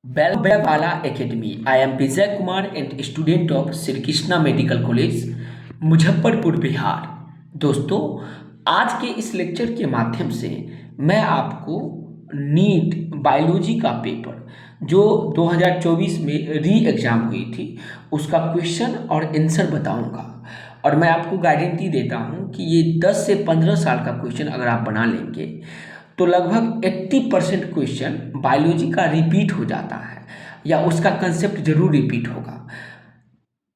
Belbala Academy. I am Vijay Kumar and student of Sri Krishna Medical College, Muzaffarpur Bihar. दोस्तों, आज के इस lecture के माध्यम से मैं आपको नीट बायोलॉजी का पेपर जो 2024 में री एग्ज़ाम हुई थी उसका क्वेश्चन और आंसर बताऊंगा। और मैं आपको गारंटी देता हूं कि ये 10 से 15 साल का क्वेश्चन अगर आप बना लेंगे तो लगभग 80% क्वेश्चन बायोलॉजी का रिपीट हो जाता है या उसका कंसेप्ट जरूर रिपीट होगा।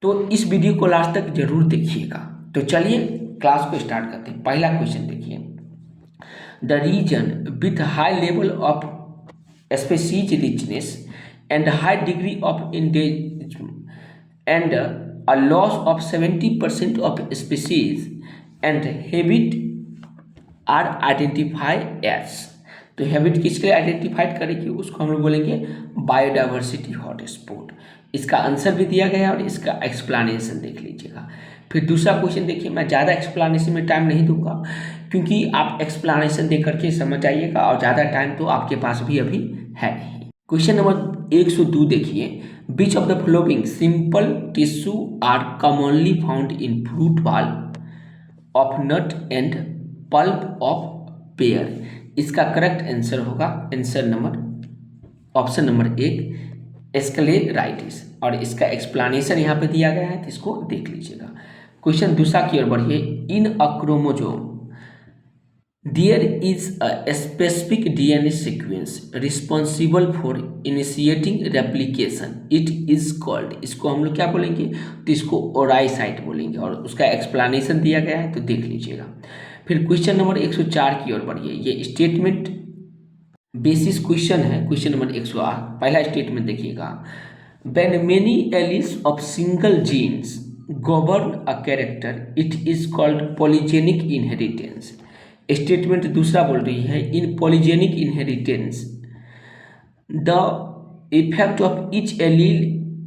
तो इस वीडियो को लास्ट तक जरूर देखिएगा। तो चलिए क्लास को स्टार्ट करते हैं। पहला क्वेश्चन देखिए, the region with high level of species richness and high degree of endangerment and a loss of 70% of species and habit are identify as. तो हैबिट किसके लिए आइडेंटिफाइड करेगी उसको हम लोग बोलेंगे बायोडाइवर्सिटी हॉटस्पॉट। इसका आंसर भी दिया गया है और इसका एक्सप्लेनेशन देख लीजिएगा। फिर दूसरा क्वेश्चन देखिए, मैं ज़्यादा एक्सप्लेनेशन में टाइम नहीं दूंगा क्योंकि आप एक्सप्लेनेशन दे करके समझ जाइएगा और ज़्यादा टाइम तो आपके पास भी अभी है नहीं। क्वेश्चन नंबर 102 देखिए, which of the following simple tissue are commonly found in fruit wall of nut and pulp of pear. इसका करेक्ट आंसर होगा answer number option number 1 sclereids. और इसका एक्सप्लेनेशन यहाँ पे दिया गया है तो इसको देख लीजिएगा। क्वेश्चन दूसरा की ओर बढ़िए, in a chromosome there is a specific DNA sequence responsible for initiating replication, it is called. इसको हम लोग क्या बोलेंगे, तो इसको ओराइसाइट बोलेंगे और उसका एक्सप्लेनेशन दिया गया है तो देख लीजिएगा। फिर क्वेश्चन नंबर 104 की ओर बढ़िए, ये स्टेटमेंट बेसिस क्वेश्चन है। क्वेश्चन नंबर 108 पहला स्टेटमेंट देखिएगा, when many alleles of single genes govern a character it is called polygenic inheritance. Statement दूसरा बोल रही है, in polygenic inheritance the effect of each allele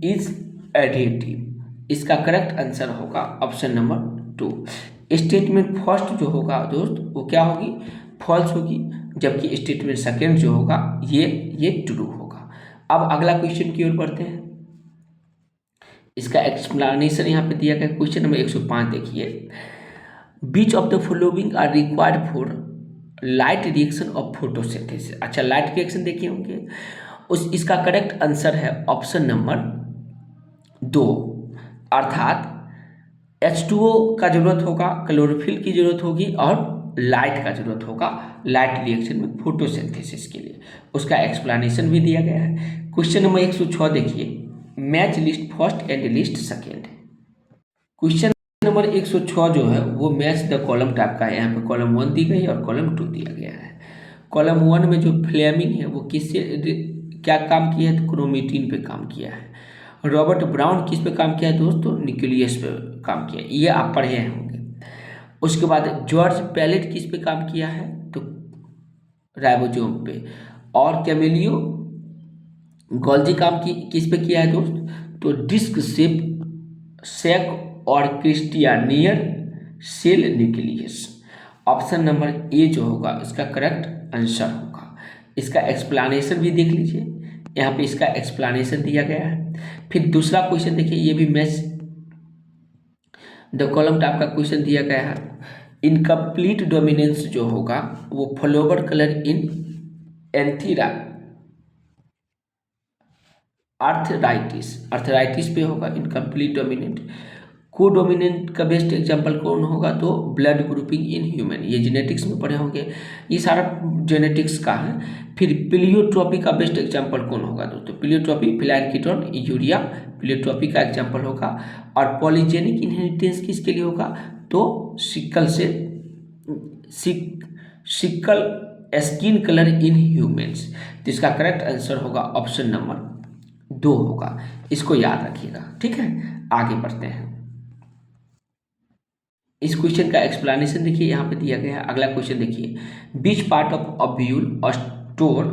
is additive. इसका correct answer होगा option number 2। Statement first जो होगा दोस्त वो क्या होगी, फॉल्स होगी, जबकि स्टेटमेंट सेकेंड जो होगा ये ट्रू होगा। अब अगला क्वेश्चन की ओर बढ़ते हैं। इसका एक्सप्लेनेशन यहाँ पे दिया गया। क्वेश्चन नंबर 105 देखिए, which of the following are required for light reaction of photosynthesis. अच्छा, लाइट रिएक्शन देखिए होंगे इसका करेक्ट आंसर है ऑप्शन नंबर 2, अर्थात H2O का जरूरत होगा, क्लोरोफिल की जरूरत होगी और लाइट का जरूरत होगा लाइट रिएक्शन में फोटोसिंथेसिस के लिए। उसका एक्सप्लेनेशन भी दिया गया है। क्वेश्चन नंबर 106 देखिए, match list first and list second. Question number 106 जो है वो मैच द कॉलम टाइप का है। यहाँ पे कॉलम 1 दी गई है और कॉलम 2 दिया गया है। कॉलम 1 में जो फ्लेमिंग है वो किससे क्या काम किया है, तो क्रोमेटिन पे काम किया है। रॉबर्ट ब्राउन किस पे काम किया है दोस्तों, न्यूक्लियस पे काम किया है, ये आप पढ़े होंगे। उसके बाद जॉर्ज पैलेट किस पे काम किया है, तो राइबोसोम पे। और कैमेलियो गोल्जी काम किस पे किया है दोस्त, तो डिस्क शेप सेक और क्रिस्टियानियर cell nucleus. Option number A जो होगा इसका करेक्ट आंसर होगा। इसका एक्सप्लेनेशन भी देख लीजिए, यहाँ पे इसका एक्सप्लेनेशन दिया गया है। फिर दूसरा क्वेश्चन देखिए, ये भी मैच द कॉलम टाइप का क्वेश्चन दिया गया है। इनकम्प्लीट डोमिनेंस जो होगा वो फ्लोवर कलर इन एंथीरा अर्थराइटिस पे होगा इनकम्प्लीट डोमिनेंट। को डोमिनेंट का बेस्ट एग्जांपल कौन होगा, तो ब्लड ग्रुपिंग इन ह्यूमन, ये जेनेटिक्स में पढ़े होंगे, ये सारा जेनेटिक्स का है। फिर प्लियोट्रॉपी का बेस्ट एग्जांपल कौन होगा दोस्तों, प्लियोट्रॉपी फिलाइल यूरिया प्लियोट्रॉपी का एग्जांपल होगा। और पॉलीजेनिक इनहेरिटेंस किसके लिए होगा, तो sickle skin colour in humans. तो इसका करेक्ट आंसर होगा ऑप्शन नंबर 2 होगा। इसको याद रखिएगा, ठीक है। आगे बढ़ते हैं। इस क्वेश्चन का एक्सप्लेनेशन देखिए यहाँ पे दिया गया है। अगला क्वेश्चन देखिए, which part of ovule store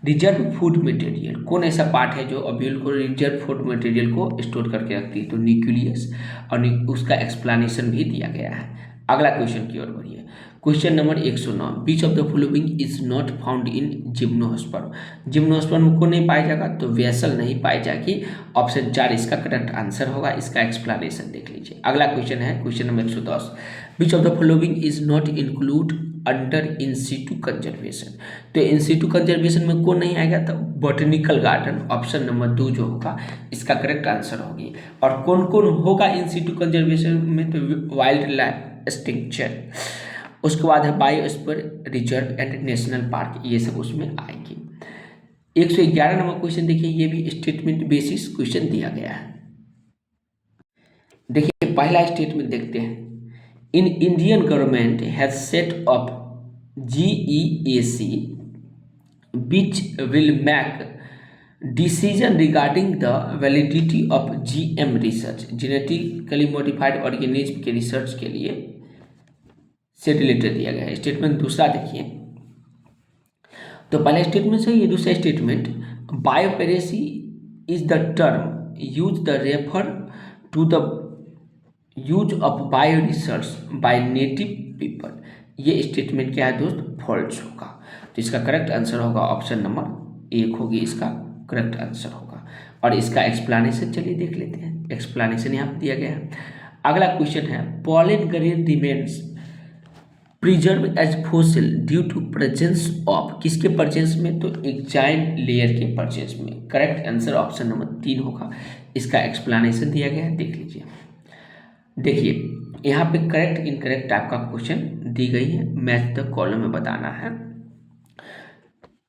reserve food material. कौन ऐसा पार्ट है जो ओव्यूल को रिजर्व फूड मटेरियल को स्टोर करके रखती है, तो न्यूक्लियस। और उसका एक्सप्लेनेशन भी दिया गया है। अगला क्वेश्चन की ओर बढ़िए। Question number 109, beach of the following is not found in gymnosperm. Gymnosperm को नहीं पाया जाएगा तो वेसल नहीं पाई जाएगी। ऑप्शन 4 इसका करेक्ट आंसर होगा। इसका एक्सप्लेनेशन देख लीजिए। अगला क्वेश्चन है question number 110, which of the following is not include under in situ conservation. तो इन सीटू कंजर्वेशन में कौन नहीं आएगा? तो बॉटनिकल गार्डन, ऑप्शन नंबर 2 जो होगा इसका करेक्ट आंसर होगी। और कौन कौन होगा इन सीटू कंजर्वेशन में? तो वाइल्ड लाइफ स्टिंक्चर, उसके बाद है biosphere reserve and national park, ये सब उसमें आएंगे। 111 नंबर क्वेश्चन देखिए, ये भी स्टेटमेंट बेसिस क्वेश्चन दिया गया है। देखिए पहला स्टेटमेंट देखते हैं, in Indian government has set up GEAC which will make decision regarding the validity of GM research, genetically modified organism के रिसर्च के लिए से रिलेटेड दिया गया है। स्टेटमेंट दूसरा देखिए, तो पहला स्टेटमेंट से ये दूसरा statement, biopiracy is the term use the refer to the use of bio research by native people. ये स्टेटमेंट क्या है दोस्त? फॉल्स होगा। तो इसका करेक्ट आंसर होगा ऑप्शन नंबर 1 होगी, इसका करेक्ट आंसर होगा। और इसका एक्सप्लेनेशन चलिए देख लेते हैं। एक्सप्लेनेशन यहाँ पे दिया गया है। अगला क्वेश्चन है, pollen grain remains preserve as fossil due to presence of, किसके प्रेजेंस में? तो एक्जाइन लेयर के प्रेजेंस में। करेक्ट आंसर ऑप्शन नंबर 3 होगा। इसका एक्सप्लेनेशन दिया गया है, देख लीजिए। देखिए यहाँ पे करेक्ट इनकरेक्ट टाइप का क्वेश्चन दी गई है, मैच द कॉलम में बताना है।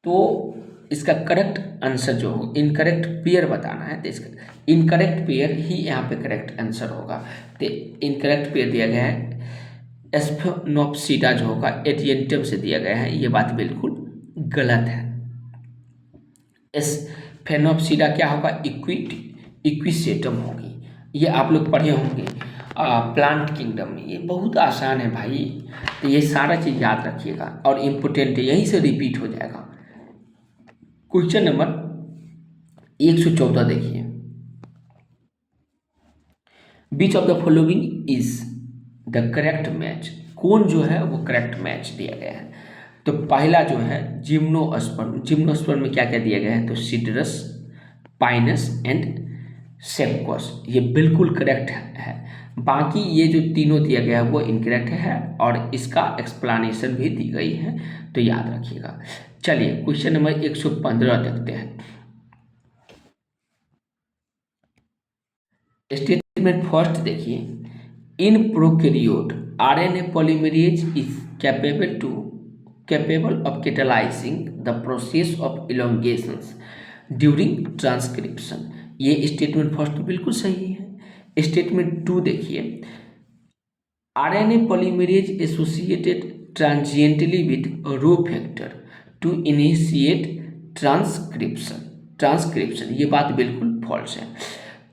तो इसका करेक्ट आंसर जो हो, इनकरेक्ट पेयर बताना है, तो इसका इनकरेक्ट पेयर ही यहाँ पे करेक्ट आंसर होगा। तो इनकरेक्ट पेयर दिया गया है एस्फेनोप्सिडा जो होगा एटियंटम से दिया गया है, ये बात बिल्कुल गलत है। एस्फेनोप्सिडा क्या होगा? इक्विसेटम होगी। ये आप लोग पढ़े होंगे प्लांट किंगडम में, ये बहुत आसान है भाई। तो ये सारा चीज़ याद रखिएगा और इम्पोर्टेंट है, यहीं से रिपीट हो जाएगा। क्वेश्चन नंबर 114 देखिए, which of the following is the correct match. कौन जो है वो करेक्ट मैच दिया गया है? तो पहला जो है जिम्नोस्पर्म। जिम्नोस्पर्म में क्या क्या दिया गया है? तो सिडरस, पाइनस एंड सेक्वस, ये बिल्कुल करेक्ट है। बाकी ये जो तीनों दिया गया है वो इनकरेक्ट है और इसका एक्सप्लेनेशन भी दी गई है, तो याद रखिएगा। चलिए क्वेश्चन नंबर 115 देखते हैं। स्टेटमेंट फर्स्ट देखिए, in prokaryote RNA polymerase is capable of catalysing the process of elongations during transcription. ये स्टेटमेंट फर्स्ट तो बिल्कुल सही है। स्टेटमेंट 2 देखिए, RNA polymerase associated transiently with rho factor to initiate transcription, ये बात बिल्कुल फॉल्स है।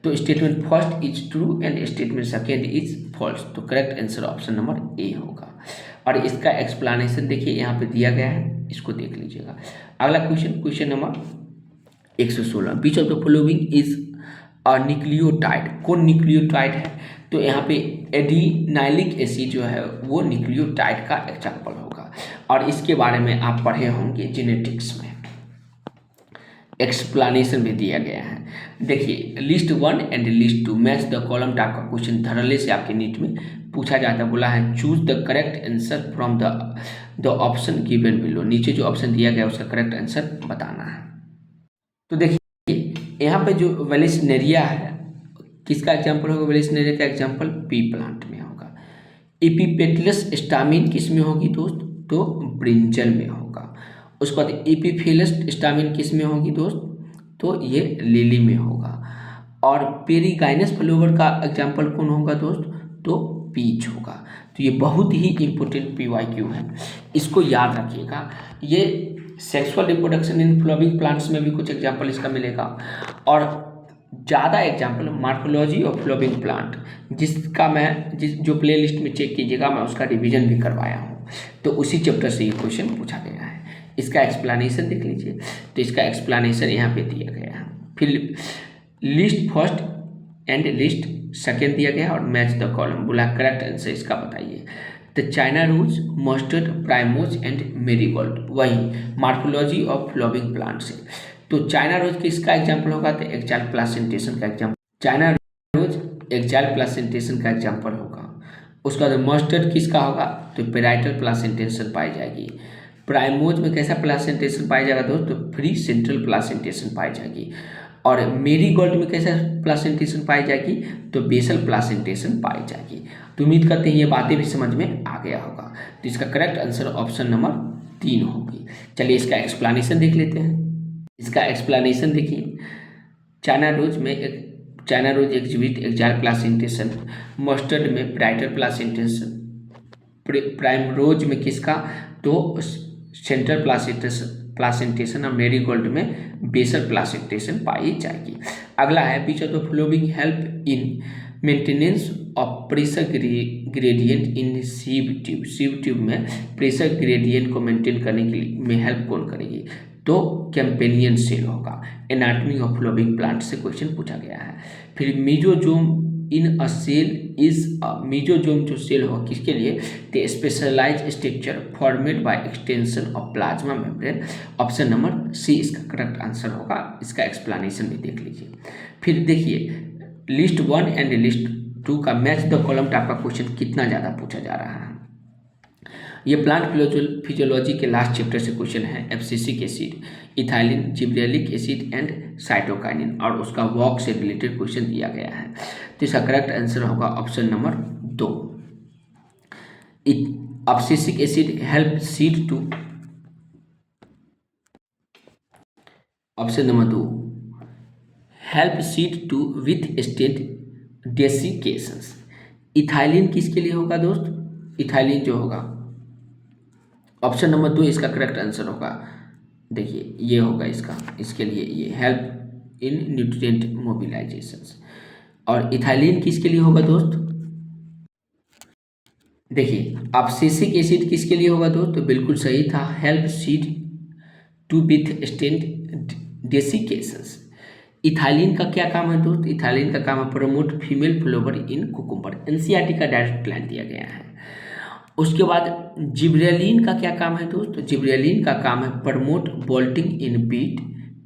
तो statement first is true and statement second is false. तो correct answer option number A होगा। और इसका एक्सप्लेनेशन देखिए यहाँ पे दिया गया है, इसको देख लीजिएगा। अगला question, question number 116, beach of the following is nucleotide. कौन न्यूक्लियोटाइड है? तो यहाँ पे एडिनाइलिक एसिड जो है वो न्यूक्लियोटाइड का एग्जाम्पल होगा। और इसके बारे में आप पढ़े होंगे जेनेटिक्स में, एक्सप्लेनेशन भी दिया गया है। देखिए list 1 and list 2 match the column type का क्वेश्चन धड़ल्ले से आपके नीट में पूछा जाता है। बोला है choose the correct answer from the option given below. नीचे जो ऑप्शन दिया गया उसका करेक्ट आंसर बताना है। तो देखिए यहाँ पे जो वेलिसनेरिया है किसका एग्जाम्पल होगा? वेलिसनेरिया का एग्जाम्पल पी प्लांट में होगा। एपिपेटलस स्टामिन किस में होगी दोस्त? तो ब्रिंजल में होगा। उसके बाद एपिफिलस स्टामिन किस में होगी दोस्त? तो ये लिली में होगा। और पेरीगाइनस फ्लावर का एग्जाम्पल कौन होगा दोस्त? तो पीच होगा। तो ये बहुत ही इंपॉर्टेंट PYQ है, इसको याद रखिएगा। ये sexual reproduction in flowering plants में भी कुछ एग्जाम्पल इसका मिलेगा और ज़्यादा example morphology of flowering plant, जिसका मैं जो प्ले लिस्ट में चेक कीजिएगा, मैं उसका रिवीजन भी करवाया हूँ। तो उसी चैप्टर से ये क्वेश्चन पूछा गया है। इसका एक्सप्लेनेशन देख लीजिए। तो इसका एक्सप्लेनेशन यहाँ पे दिया गया है। फिर list first and list second दिया गया और मैच द कॉलम। बोला करेक्ट आंसर इसका बताइए। The China rose, mustard, primrose and marigold. वही मार्फोलॉजी ऑफ फ्लावरिंग प्लांट्स है। तो चाइना रोज किसका एग्जाम्पल होगा? तो एक्जाइल प्लासेंटेशन का example. China rose axile placentation का एग्जाम्पल होगा। उसका बाद मस्टर्ड किसका होगा? तो पेराइटल प्लासेंटेशन पाई जाएगी। प्राइमोज में कैसा प्लासेंटेशन पाया जाएगा दोस्त? तो फ्री सेंट्रल प्लासेंटेशन पाई जाएगी। और मेरीगोल्ड में कैसा प्लासेंटेशन पाई जाएगी? तो बेसल प्लासेंटेशन पाई जाएगी। तो उम्मीद करते हैं ये बातें भी समझ में आ गया होगा। तो इसका करेक्ट आंसर ऑप्शन नंबर 3 होगी। चलिए इसका एक्सप्लेनेशन देख लेते हैं। इसका एक्सप्लेनेशन देखिए, China rose exhibit axile placentation, mustard में पेराइटल प्लासेंटेशन, प्राइमरोज में किसका? तो सेंट्रल प्लासेंटेशन और मेरीगोल्ड में बेसल प्लासेंटेशन पाई जाएगी। अगला है which of the following help in maintenance of pressure gradient in sieve tube. Sieve tube में प्रेशर ग्रेडियंट को मेंटेन करने के लिए में हेल्प कौन करेगी? तो कैंपेनियन सेल होगा। एनाटॉमी ऑफ फ्लावरिंग प्लांट से क्वेश्चन पूछा गया है। फिर mesosome in a cell is mesosome जो सेल होगा किसके लिए? The specialize structure formed by extension of plasma membrane. Option number C इसका करेक्ट आंसर होगा। इसका एक्सप्लेनेशन भी देख लीजिए। फिर देखिए लिस्ट 1 एंड लिस्ट 2 का मैच द कॉलम टाइप का क्वेश्चन कितना ज़्यादा पूछा जा रहा है। ये प्लांट फिजियोलॉजी के लास्ट चैप्टर से क्वेश्चन है। Abscisic acid, ethylene, gibberellic acid and cytokinin, और उसका वॉक से रिलेटेड क्वेश्चन दिया गया है। तो इसका करेक्ट आंसर होगा option number 2। Abscisic acid help seed to, option number 2 help seed to withstand desiccations. Ethylene किसके लिए होगा दोस्त? इथाइलिन जो होगा ऑप्शन नंबर 2 इसका करेक्ट आंसर होगा। देखिए ये होगा इसके लिए ये हेल्प इन न्यूट्रिएंट मोबिलाइजेशंस। और इथाइलिन किसके लिए होगा दोस्त? देखिए एब्सिसिक एसिड किसके लिए होगा दोस्त? तो बिल्कुल सही था, help seed to withstand desiccations. Ethylene का क्या काम है दोस्त? इथाइलिन का काम है promote female flower in cucumber. NCERT का डायरेक्ट प्लान दिया गया है। उसके बाद जिब्रेलिन का क्या काम है दोस्त? जिब्रेलिन का काम है promote bolting in beet,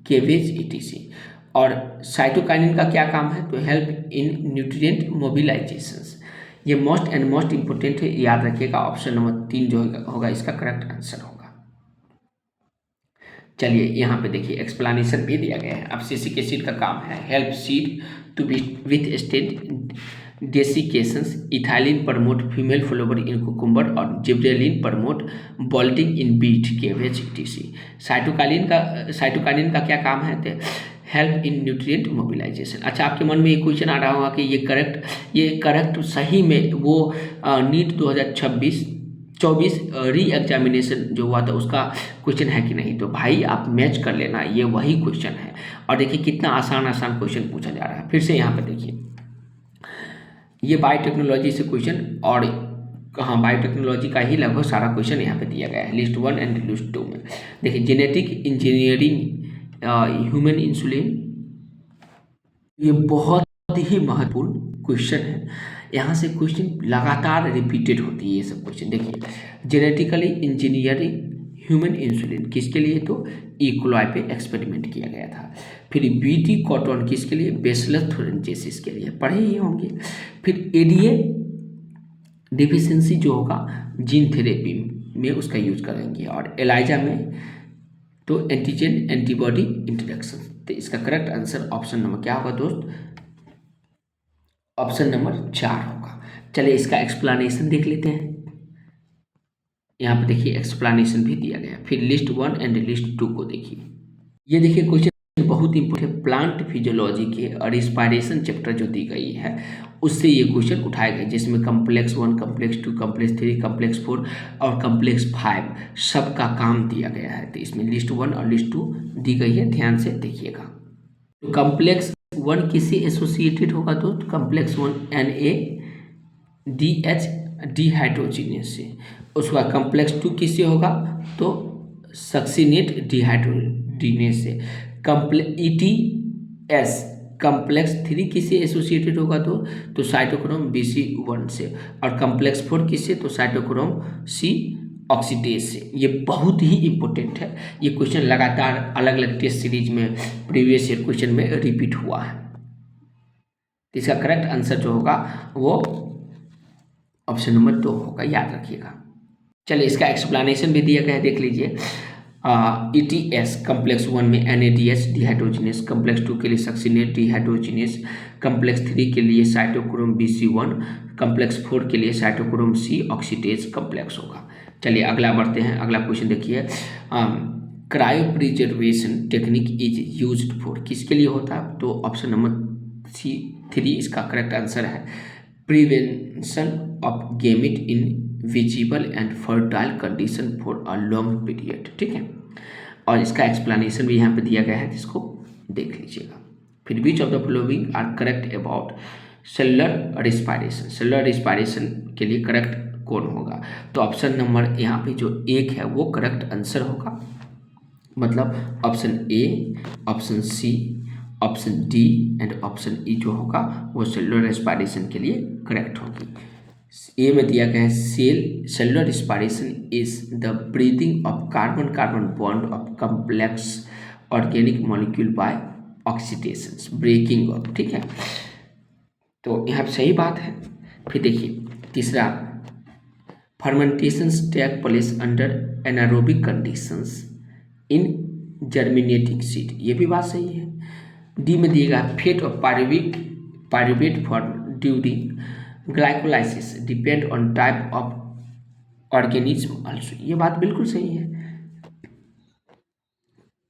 cabbage etc। और साइटोकाइनिन का क्या काम है? तो हेल्प इन न्यूट्रिएंट मोबिलाइजेशंस। ये मोस्ट इंपोर्टेंट है, याद रखिएगा। ऑप्शन नंबर 3 जो होगा इसका करेक्ट आंसर होगा। चलिए यहाँ पे देखिए एक्सप्लेनेशन भी दिया गया है। एब्सिसिक एसिड का काम है help seed to withstand desiccations, ethylene promote female flower in cucumber, और gibberellin promote bolting in beet, cabbage etc। Cytokinin का क्या काम है? तो हेल्प इन न्यूट्रिएंट मोबिलाइजेशन। अच्छा, आपके मन में ये क्वेश्चन आ रहा होगा कि ये करेक्ट सही में वो नीट 2024 री एग्जामिनेशन जो हुआ था उसका क्वेश्चन है कि नहीं? तो भाई आप मैच कर लेना, ये वही क्वेश्चन है। और देखिए कितना आसान क्वेश्चन पूछा जा रहा है। फिर से यहाँ पे देखिए ये बायोटेक्नोलॉजी से क्वेश्चन, और हाँ बायोटेक्नोलॉजी का ही लगभग सारा क्वेश्चन यहाँ पे दिया गया है लिस्ट 1 एंड लिस्ट 2 में। देखिए जेनेटिक इंजीनियरिंग ह्यूमन इंसुलिन, ये बहुत ही महत्वपूर्ण क्वेश्चन है। यहाँ से क्वेश्चन लगातार रिपीटेड होती है ये सब क्वेश्चन। देखिए जेनेटिकली इंजीनियरिंग ह्यूमन इंसुलिन किसके लिए? तो इकोलाई पे एक्सपेरिमेंट किया गया था। फिर बीटी कॉटन किसके लिए? बेसिलस थोरेंसिस के लिए, पढ़े ही होंगे। फिर एडीए डिफिशिएंसी जो होगा जीन थेरेपी में उसका यूज करेंगे, और एलाइजा में तो एंटीजन एंटीबॉडी इंट्रोडक्शन। तो इसका करेक्ट आंसर ऑप्शन नंबर क्या होगा दोस्त? ऑप्शन नंबर 4 होगा। चलिए इसका एक्सप्लेनेशन देख लेते हैं। यहाँ पे देखिए एक्सप्लेनेशन भी दिया गया। फिर लिस्ट 1 एंड लिस्ट 2 को देखिए। ये देखिए क्वेश्चन बहुत इंपॉर्टेंट है। प्लांट फिजियोलॉजी के और रिस्पायरेशन चैप्टर जो दी गई है उससे ये क्वेश्चन उठाए गए, जिसमें कम्प्लेक्स 1, कम्प्लेक्स 2, कम्प्लेक्स 3, कम्प्लेक्स 4 और कम्प्लेक्स 5 सबका काम दिया गया है। तो इसमें लिस्ट 1 और लिस्ट 2 दी गई है, ध्यान से देखिएगा। तो कम्प्लेक्स 1 किससे एसोसिएटेड होगा दोस्त? कम्प्लेक्स 1 NADH डिहाइड्रोजिनेस से। उसका कम्प्लेक्स 2 किससे होगा? तो सक्सिनेट डिहाइड्रोजिनेस से। ETS कॉम्प्लेक्स 3 किससे एसोसिएटेड होगा तो साइटोक्रोम BC1 से, और कॉम्प्लेक्स 4 किससे, तो साइटोक्रोम C ऑक्सीडेज से। ये बहुत ही इंपॉर्टेंट है, ये क्वेश्चन लगातार अलग अलग टेस्ट सीरीज में प्रीवियस ईयर क्वेश्चन में रिपीट हुआ है। तो इसका करेक्ट आंसर जो होगा वो ऑप्शन नंबर 2 होगा, याद रखिएगा। चलिए इसका एक्सप्लेनेशन भी दिया गया है, देख लीजिए। ETS कॉम्प्लेक्स 1 में NADH डिहाइड्रोजिनेस, कॉम्प्लेक्स 2 के लिए सक्सिनेट डिहाइड्रोजिनेस, कॉम्प्लेक्स 3 के लिए साइटोक्रोम BC1, कॉम्प्लेक्स 4 के लिए साइटोक्रोम C ऑक्सीडेज कॉम्प्लेक्स होगा। चलिए अगला बढ़ते हैं, अगला क्वेश्चन देखिए। Cryo preservation technique is used for, किसके लिए होता है, तो ऑप्शन नंबर C3 इसका करेक्ट आंसर है। Prevention of gamete in visible and fertile condition for a long period, ठीक है। और इसका एक्सप्लेनेशन भी यहाँ पे दिया गया है, जिसको देख लीजिएगा। फिर which of the following are correct about cellular respiration, cellular respiration के लिए करेक्ट कौन होगा, तो ऑप्शन नंबर यहाँ पे जो 1 है वो करेक्ट आंसर होगा, मतलब option A, option C, option D and option E जो होगा वो सेलुलर रेस्पिरेशन के लिए करेक्ट होगी। ए में दिया गया है cellular respiration is the breathing of carbon carbon bond of complex organic molecule by oxidation, breaking of, ठीक है। तो यहाँ पे सही बात है। फिर देखिए तीसरा, fermentation take place under anaerobic conditions in germinating seed, ये भी बात सही है। डी में दिएगा fate of pyruvate form during glycolysis depend on type of organism also, ये बात बिल्कुल सही है।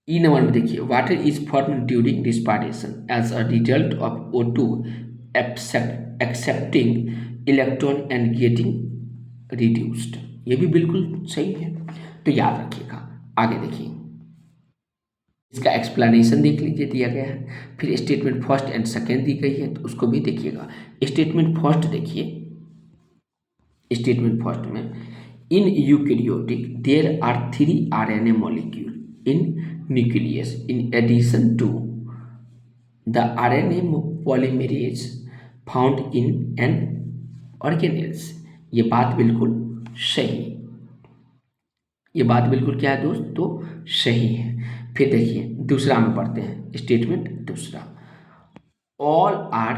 ई नंबर में देखिए water is form during respiration as a result of O2 accepting electron and getting reduced, ये भी बिल्कुल सही है, तो याद रखिएगा। आगे देखिए इसका एक्सप्लेनेशन देख लीजिए, दिया गया है। फिर स्टेटमेंट फर्स्ट एंड सेकेंड दी गई है, तो उसको भी देखिएगा। स्टेटमेंट फर्स्ट देखिए, स्टेटमेंट फर्स्ट में in eukaryotic there are 3 RNA molecule in nucleus in addition to the RNA polymerase found in an organelles, ये बात बिल्कुल सही, ये बात बिल्कुल क्या है दोस्त, तो सही है। फिर देखिए दूसरा में पढ़ते हैं, स्टेटमेंट दूसरा, all are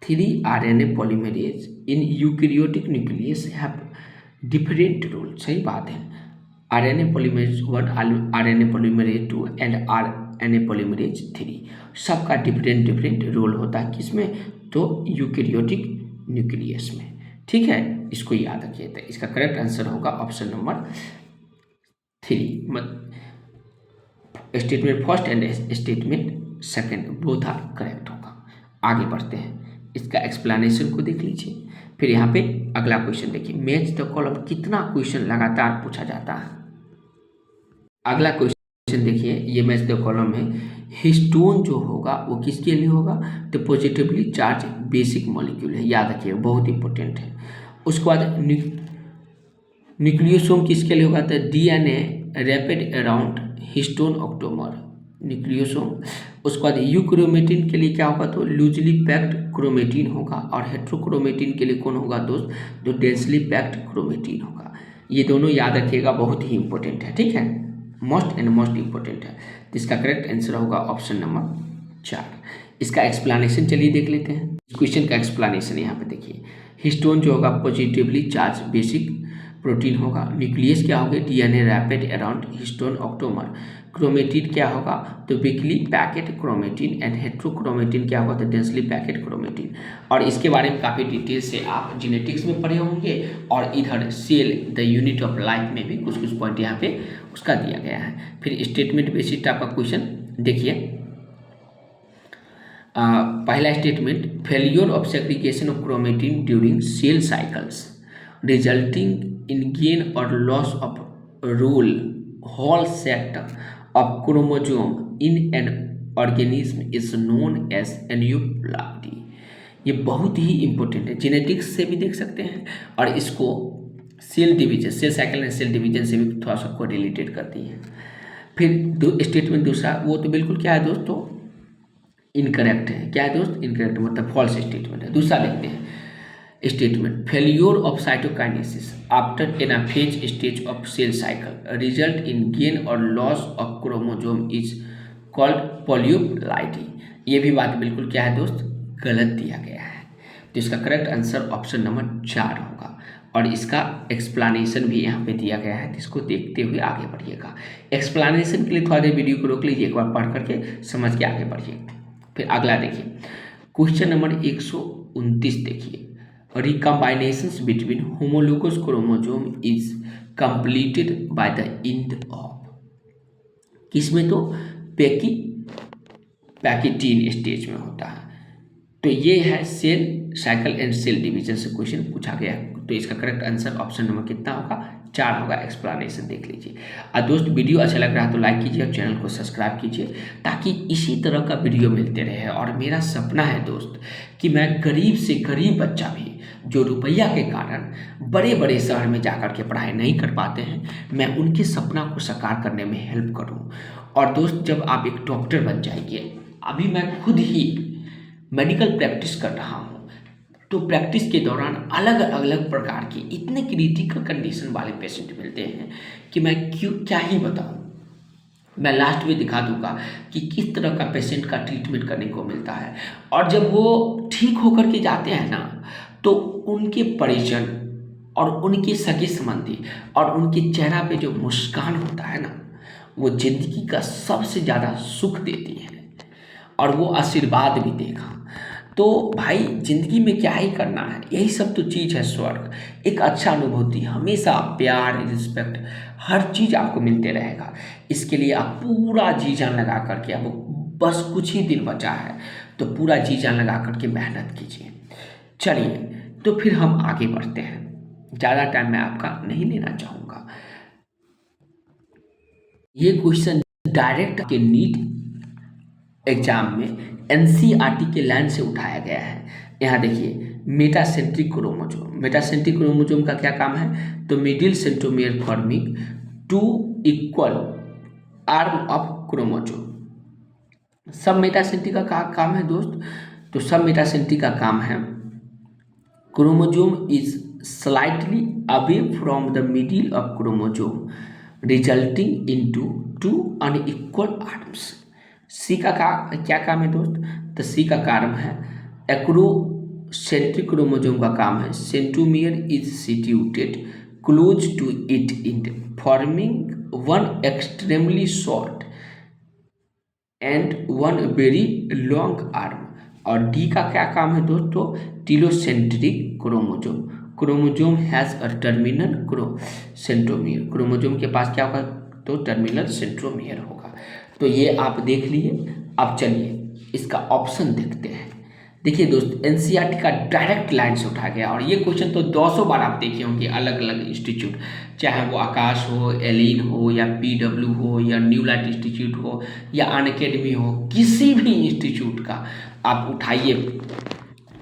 3 RNA polymerase in eukaryotic nucleus have different role, सही बात है। RNA polymerase 1, RNA polymerase 2 and RNA polymerase 3, सबका डिफरेंट रोल होता है, किसमें, तो यूकैरियोटिक न्यूक्लियस में, ठीक है। इसको याद रखिए, तो इसका करेक्ट आंसर होगा option number 3। Statement first and statement second both are correct होगा। आगे बढ़ते हैं, इसका एक्सप्लेनेशन को देख लीजिए। फिर यहाँ पे अगला क्वेश्चन देखिए, मैच द कॉलम, कितना क्वेश्चन लगातार पूछा जाता है। अगला क्वेश्चन देखिए, ये मैच द कॉलम है, हिस्टोन जो होगा वो किसके लिए होगा, तो पॉजिटिवली चार्ज बेसिक मॉलिक्यूल है, याद रखिए बहुत इंपॉर्टेंट है। उसके बाद न्यूक्लियोसोम किसके लिए होगा, तो DNA rapid around histone octamer nucleosome. उसके बाद यूक्रोमेटिन के लिए क्या होगा, तो लूजली पैक्ड क्रोमेटिन होगा, और हेट्रोक्रोमेटिन के लिए कौन होगा दोस्त, जो डेंसली पैक्ड क्रोमेटिन होगा। ये दोनों याद रखिएगा, बहुत ही इंपॉर्टेंट है, ठीक है, मोस्ट एंड मोस्ट इंपॉर्टेंट है। इसका करेक्ट आंसर होगा ऑप्शन नंबर 4। इसका एक्सप्लेनेशन चलिए देख लेते हैं। क्वेश्चन का एक्सप्लेनेशन यहाँ पे देखिए, हिस्टोन जो होगा पॉजिटिवली चार्ज बेसिक प्रोटीन होगा, न्यूक्लियस क्या होगा, DNA rapid around histone octamer, chromatin क्या होगा, तो weekly packet chromatin, and heterochromatin क्या होगा, तो डेंसली पैकेट क्रोमेटिन। और इसके बारे में काफ़ी डिटेल से आप जेनेटिक्स में पढ़े होंगे, और इधर cell the unit of life में भी कुछ कुछ पॉइंट यहाँ पे उसका दिया गया है। फिर स्टेटमेंट बेसिस टाइप का क्वेश्चन देखिए, पहला statement, failure of segregation of chromatin during cell cycles resulting in gain or loss of role whole set of chromosome in an organism is known as aneuploidy। ये बहुत ही important है, genetics से भी देख सकते हैं, और इसको cell division, cell cycle and cell division से भी थोड़ा सा को रिलेटेड करती है। फिर स्टेटमेंट दूसरा, वो तो बिल्कुल क्या है दोस्तों, इनकरेक्ट है। क्या है दोस्त? इनकरेक्ट मतलब फॉल्स स्टेटमेंट है। दूसरा देखते हैं statement, failure of cytokinesis after anaphase stage of cell cycle result in gain और loss of chromosome is called polyploidy. ये भी बात बिल्कुल क्या है दोस्त? गलत दिया गया है। तो इसका करेक्ट आंसर ऑप्शन नंबर 4 होगा और इसका एक्सप्लेनेशन भी यहाँ पे दिया गया है, जिसको देखते हुए आगे बढ़िएगा। एक्सप्लेनेशन के लिए थोड़ा देर वीडियो को रोक लीजिए, एक बार पढ़ करके समझ के आगे बढ़िए। फिर अगला देखिए क्वेश्चन नंबर 129 देखिए, recombinations between homologous chromosome is completed by the end of, किसमें? तो पैकिटीन स्टेज में होता है। तो ये है cell cycle and cell division से क्वेश्चन पूछा गया है। तो इसका करेक्ट आंसर ऑप्शन नंबर कितना होगा? 4 होगा। एक्सप्लेनेशन देख लीजिए। और दोस्त वीडियो अच्छा लग रहा है तो लाइक कीजिए और चैनल को सब्सक्राइब कीजिए ताकि इसी तरह का वीडियो मिलते रहे। और मेरा सपना है दोस्त कि मैं गरीब से गरीब बच्चा भी जो रुपया के कारण बड़े बड़े शहर में जाकर के पढ़ाई नहीं कर पाते हैं, मैं उनके सपना को साकार करने में हेल्प करूं। और दोस्त जब आप एक डॉक्टर बन जाएंगे, अभी मैं खुद ही मेडिकल प्रैक्टिस कर रहा हूँ, तो प्रैक्टिस के दौरान अलग अलग प्रकार के इतने क्रिटिकल कंडीशन वाले पेशेंट मिलते हैं कि मैं क्या ही बताऊँ। मैं लास्ट में दिखा दूंगा कि किस तरह का पेशेंट का ट्रीटमेंट करने को मिलता है। और जब वो ठीक होकर के जाते हैं ना, तो उनके परिजन और उनके सगे संबंधी और उनके चेहरा पे जो मुस्कान होता है ना, वो जिंदगी का सबसे ज़्यादा सुख देती है और वो आशीर्वाद भी देगा। तो भाई ज़िंदगी में क्या ही करना है, यही सब तो चीज़ है स्वर्ग। एक अच्छा अनुभूति, हमेशा प्यार, रिस्पेक्ट, हर चीज़ आपको मिलते रहेगा। इसके लिए आप पूरा जी जान लगा करके, अब बस कुछ ही दिन बचा है तो पूरा जी जान लगा करके मेहनत कीजिए। चलिए तो फिर हम आगे बढ़ते हैं, ज़्यादा टाइम मैं आपका नहीं लेना चाहूँगा। ये क्वेश्चन डायरेक्ट के नीट एग्जाम में एनसीईआरटी के लाइन से उठाया गया है। यहाँ देखिए मेटासेंट्रिक क्रोमोसोम, मेटासेंट्रिक क्रोमोसोम का क्या काम है? तो middle centromere forming two equal arm of chromosome. सब मेटासेंट्रिक का काम है दोस्त। तो सब मेटासेंट्रिक का काम है chromosome is slightly away from the middle of chromosome resulting into two unequal arms. C का क्या काम है दोस्त? तो सी का काम है एक्रोसेंट्रिक क्रोमोसोम का काम है centromere is situated close to it in forming one extremely short and one very long arm. और डी का क्या काम है दोस्तों? Telocentric chromosome, chromosome has a terminal centromere, chromosome के पास क्या होगा? तो टर्मिनल सेंट्रोमियर होगा। तो ये आप देख लिए। अब चलिए इसका ऑप्शन देखते हैं। देखिए दोस्त एनसीईआरटी का डायरेक्ट लाइन से उठाया गया और ये क्वेश्चन तो 200 बार आप देखे होंगे अलग अलग इंस्टीट्यूट, चाहे वो आकाश हो, एलिन हो, या पीडब्ल्यू हो, या न्यू लाइट इंस्टीट्यूट हो, या अनअकैडमी हो, किसी भी इंस्टीट्यूट का आप उठाइए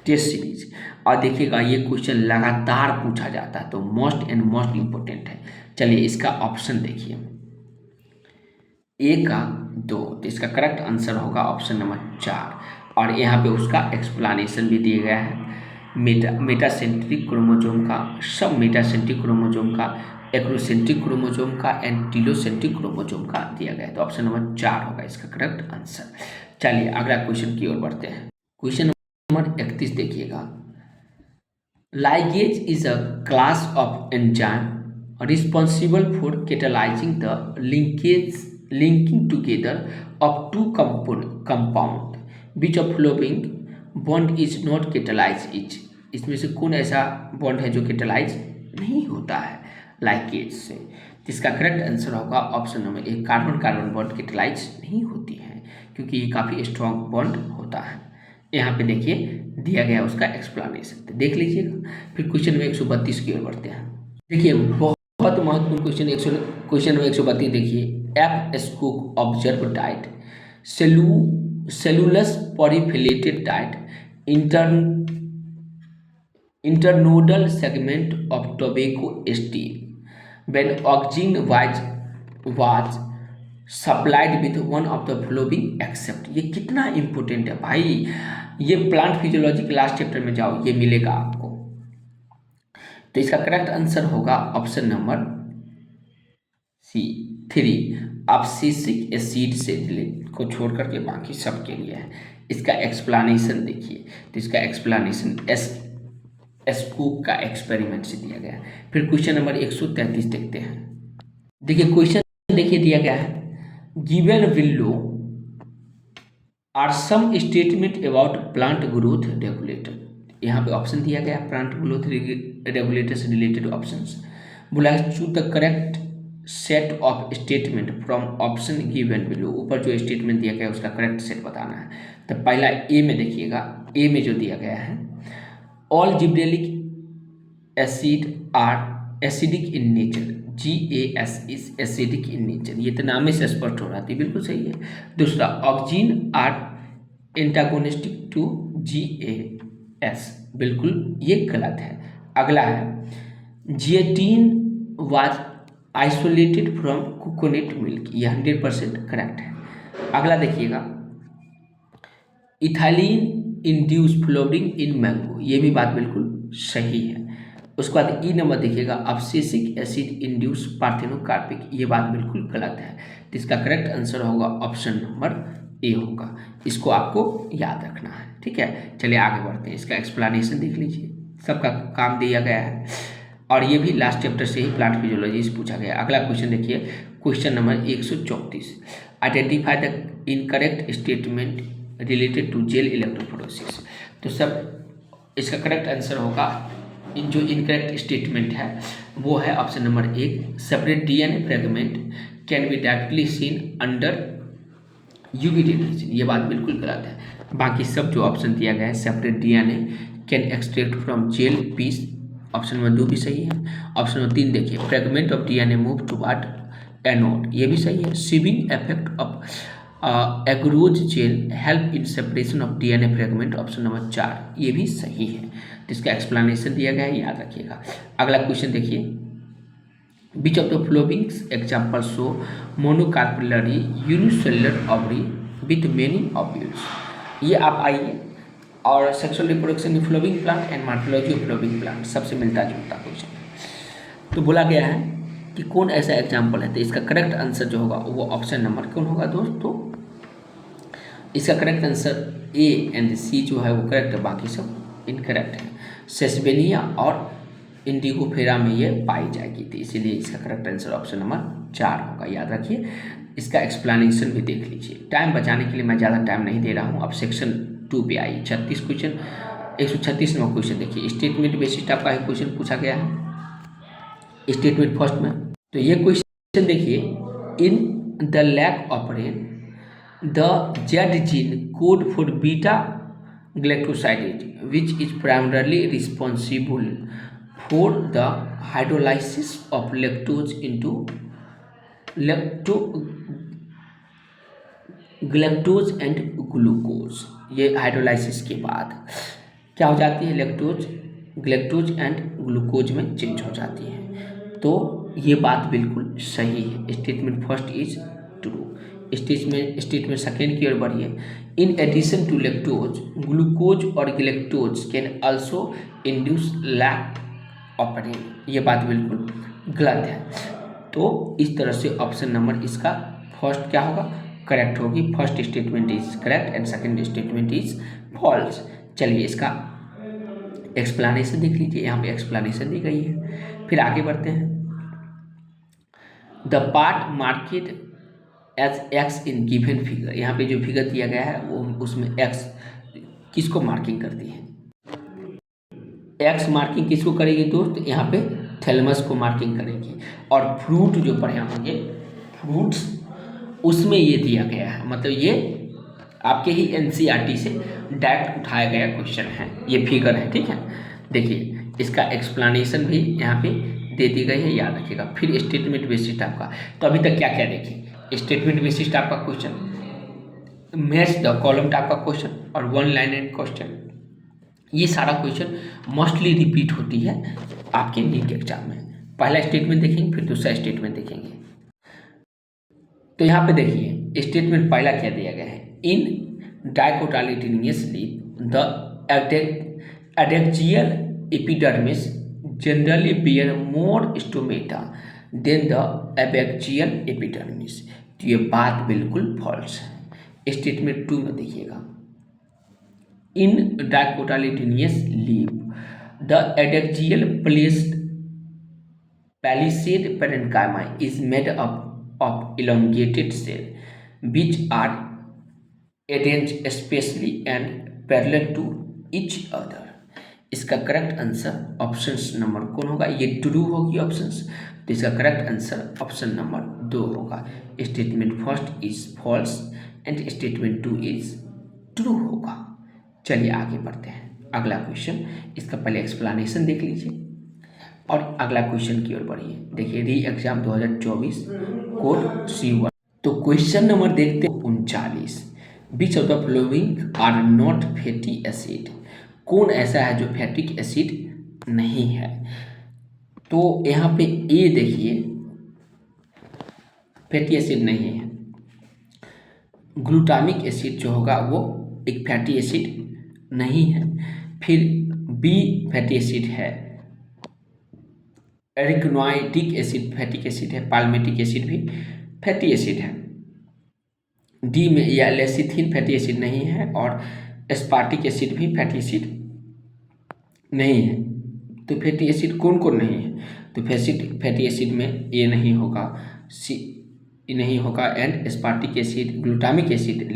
टेस्ट सीरीज और देखिएगा ये क्वेश्चन लगातार पूछा जाता है। तो मोस्ट एंड मोस्ट इम्पोर्टेंट है। चलिए इसका ऑप्शन देखिए, ए का 2, तो इसका करेक्ट आंसर होगा ऑप्शन नंबर 4। और यहाँ पे उसका एक्सप्लेनेशन भी दिया गया है। मेटासेंट्रिक क्रोमोसोम का, सब मेटासेंट्रिक क्रोमोसोम का, एक्रोसेंट्रिक क्रोमोसोम का एंड टीलोसेंट्रिक क्रोमोसोम का दिया गया है। तो ऑप्शन नंबर 4 होगा इसका करेक्ट आंसर। चलिए अगला क्वेश्चन की ओर बढ़ते हैं। क्वेश्चन नंबर 31 देखिएगा, ligase is a class of enzyme responsible for catalyzing the linking together of two compound which of following bond is not catalyzed each। इसमें से कौन ऐसा बॉन्ड है जो कैटालाइज नहीं होता है लाइकेज से? जिसका करेक्ट आंसर होगा option number 1, carbon carbon bond catalyse नहीं होती है क्योंकि ये काफ़ी स्ट्रॉन्ग बॉन्ड होता है। यहाँ पे देखिए दिया गया उसका एक्सप्लेनेशन, देख लीजिएगा। फिर क्वेश्चन में 132 की ओर बढ़ते हैं। देखिए बहुत महत्वपूर्ण क्वेश्चन में 132 देखिए, F Skoog observe that cellulose proliferated that internodal segment of tobacco steam when oxygen was supplied with one of the following except. ये कितना इंपॉर्टेंट है भाई, ये प्लांट फिजियोलॉजी के लास्ट चैप्टर में जाओ, ये मिलेगा आपको। तो इसका करेक्ट आंसर होगा option number C 3, abscisic acid से को छोड़ करके बाकी सब के लिए है। इसका एक्सप्लेनेशन देखिए, तो इसका एक्सप्लेनेशन एस्कूक का एक्सपेरिमेंट से दिया गया है। फिर क्वेश्चन नंबर 133 देखते हैं। देखिए क्वेश्चन देखिए दिया गया है, given below are some statement about plant growth regulator. यहाँ पे ऑप्शन दिया गया प्लांट ग्रोथ रेगुलेटर से रिलेटेड ऑप्शंस। बोला choose the correct set of statement from option given below. ऊपर जो स्टेटमेंट दिया गया है उसका करेक्ट सेट बताना है। तो पहला ए में देखिएगा, ए में जो दिया गया है, all gibberellic acid are acidic in nature. GAS is acidic in nature, ये तो नाम से स्पष्ट हो रहा थी, बिल्कुल सही है। दूसरा, auxin are antagonistic to GAS, बिल्कुल ये गलत है। अगला है, zeatin was isolated from coconut milk, ये 100% करेक्ट है। अगला देखिएगा, ethylene induce flowering in mango, ये भी बात बिल्कुल सही है। उसके बाद ई नंबर देखिएगा, अब्सिसिक एसिड इंड्यूस पार्थेनोकार्पिक, ये बात बिल्कुल गलत है। तो इसका करेक्ट आंसर होगा ऑप्शन नंबर ए होगा। इसको आपको याद रखना है, ठीक है। चलिए आगे बढ़ते हैं, इसका एक्सप्लेनेशन देख लीजिए, सबका काम दिया गया है और ये भी लास्ट चैप्टर से ही प्लांट फिजियोलॉजी से पूछा गया। अगला क्वेश्चन देखिए, question number 134, identify the incorrect statement related to gel electrophoresis. तो सब इसका करेक्ट आंसर होगा, जो इनकरेक्ट स्टेटमेंट है वो है option number 1, separate DNA fragment can be directly seen under UV radiation, ये बात बिल्कुल गलत है। बाकी सब जो ऑप्शन दिया गया है, separate DNA can extract from gel piece, option number 2 भी सही है। ऑप्शन नंबर 3 देखिए, fragment of DNA move toward anode, ये भी सही है। Sieving effect of agarose gel help in separation of DNA fragment, option number 4, ये भी सही है। तो इसका एक्सप्लेनेशन दिया गया है, याद रखिएगा। अगला क्वेश्चन देखिए, which of the following example show monocarpellary unicellular ovary with many ovules. ये आप आइए, और sexual reproduction in flowering plant and morphology of flowering plant सबसे मिलता जुलता क्वेश्चन है। तो बोला गया है कि कौन ऐसा एग्जाम्पल है, तो इसका करेक्ट आंसर जो होगा वो ऑप्शन नंबर कौन होगा दोस्तों, इसका करेक्ट आंसर ए एंड सी जो है वो करेक्ट है, बाकी सब इनकरेक्ट है। सेस्बेनिया और इंडिगोफेरा में ये पाई जाएगी, तो इसीलिए इसका करेक्ट आंसर ऑप्शन नंबर 4 होगा, याद रखिए। इसका एक्सप्लेनेशन भी देख लीजिए। टाइम बचाने के लिए मैं ज़्यादा टाइम नहीं दे रहा हूँ। अब सेक्शन 2 पे आइए, 36 क्वेश्चन, 136 नंबर क्वेश्चन देखिए, स्टेटमेंट बेसिस टाइप का ही क्वेश्चन पूछा गया है स्टेटमेंट फर्स्ट में। तो ये क्वेश्चन देखिए, in the lac operon the Z gene code for beta glucosidase, which is primarily responsible for the hydrolysis of lactose into galactose and glucose। ये hydrolysis के बाद क्या हो जाती है, ग्लैक्टोज एंड ग्लूकोज में चेंज हो जाती है। तो ये बात बिल्कुल सही है, statement first is true. Statement second की ओर बढ़िए, in addition to lactose glucose और galactose can also induce lac operon, ये बात बिल्कुल गलत है। तो इस तरह से ऑप्शन नंबर इसका फर्स्ट क्या होगा, करेक्ट होगी। First statement is correct and second statement is false. चलिए इसका एक्सप्लेनेशन देख लीजिए, यहाँ पे एक्सप्लेनेशन दी गई है। फिर आगे बढ़ते हैं, the part marked as X in given figure, यहाँ पे जो फिगर दिया गया है वो उसमें एक्स किसको मार्किंग करती है, एक्स मार्किंग किसको करेगी दोस्त, यहाँ पे थैलेमस को मार्किंग करेगी। और फ्रूट जो पढ़े होंगे, फ्रूट्स उसमें ये दिया गया है, मतलब ये आपके ही NCERT से डायरेक्ट उठाया गया क्वेश्चन है, ये फिगर है, ठीक है। देखिए इसका एक्सप्लेनेशन भी यहाँ पे दे दी गई है, याद रखिएगा। फिर स्टेटमेंट बेसिस टाइप का, तो अभी तक क्या क्या देखिए, स्टेटमेंट बेसिस टाइप का question, match the column type का क्वेश्चन और वन लाइनेड क्वेश्चन, ये सारा क्वेश्चन मोस्टली रिपीट होती है आपके नीट एग्जाम में। पहला स्टेटमेंट देखेंगे, फिर दूसरा स्टेटमेंट देखेंगे। तो यहाँ पे देखिए स्टेटमेंट पहला क्या दिया गया है, in dicotyledonous leaf the adaxial epidermis generally bear more stomata than the abaxial epidermis. तो ये बात बिल्कुल फॉल्स है। स्टेटमेंट 2 में देखिएगा, in dicotyledonous leaf the adaxial palisade parenchyma is made up of elongated cells which are arranged spatially and parallel to each other। इसका correct answer option number कौन होगा, ये ट्रू होगी ऑप्शंस, तो इसका करेक्ट आंसर ऑप्शन नंबर 2 होगा। Statement first is false and statement 2 is true होगा। चलिए आगे बढ़ते हैं, अगला क्वेश्चन, इसका पहले एक्सप्लेनेशन देख लीजिए और अगला क्वेश्चन की ओर बढ़िए। देखिए री एग्जाम 2024 कोड C1। तो क्वेश्चन नंबर देखते हैं 39, which of the following are not fatty acid. कौन ऐसा है जो फैटिक एसिड नहीं है। तो यहाँ पे ए देखिए फैटी एसिड नहीं है, ग्लूटामिक एसिड जो होगा वो एक फैटी एसिड नहीं है। फिर बी फैटी एसिड है, एरिकनोइडिक एसिड फैटिक एसिड है, पाल्मेटिक एसिड भी फैटी एसिड है। डी में या लेसिथिन फैटी एसिड नहीं है और एस्पार्टिक एसिड भी फैटी एसिड नहीं है। तो फैटी एसिड कौन कौन नहीं है, तो फैटी एसिड में ए नहीं होगा, सी नहीं होगा, and aspartic acid, glutamic acid,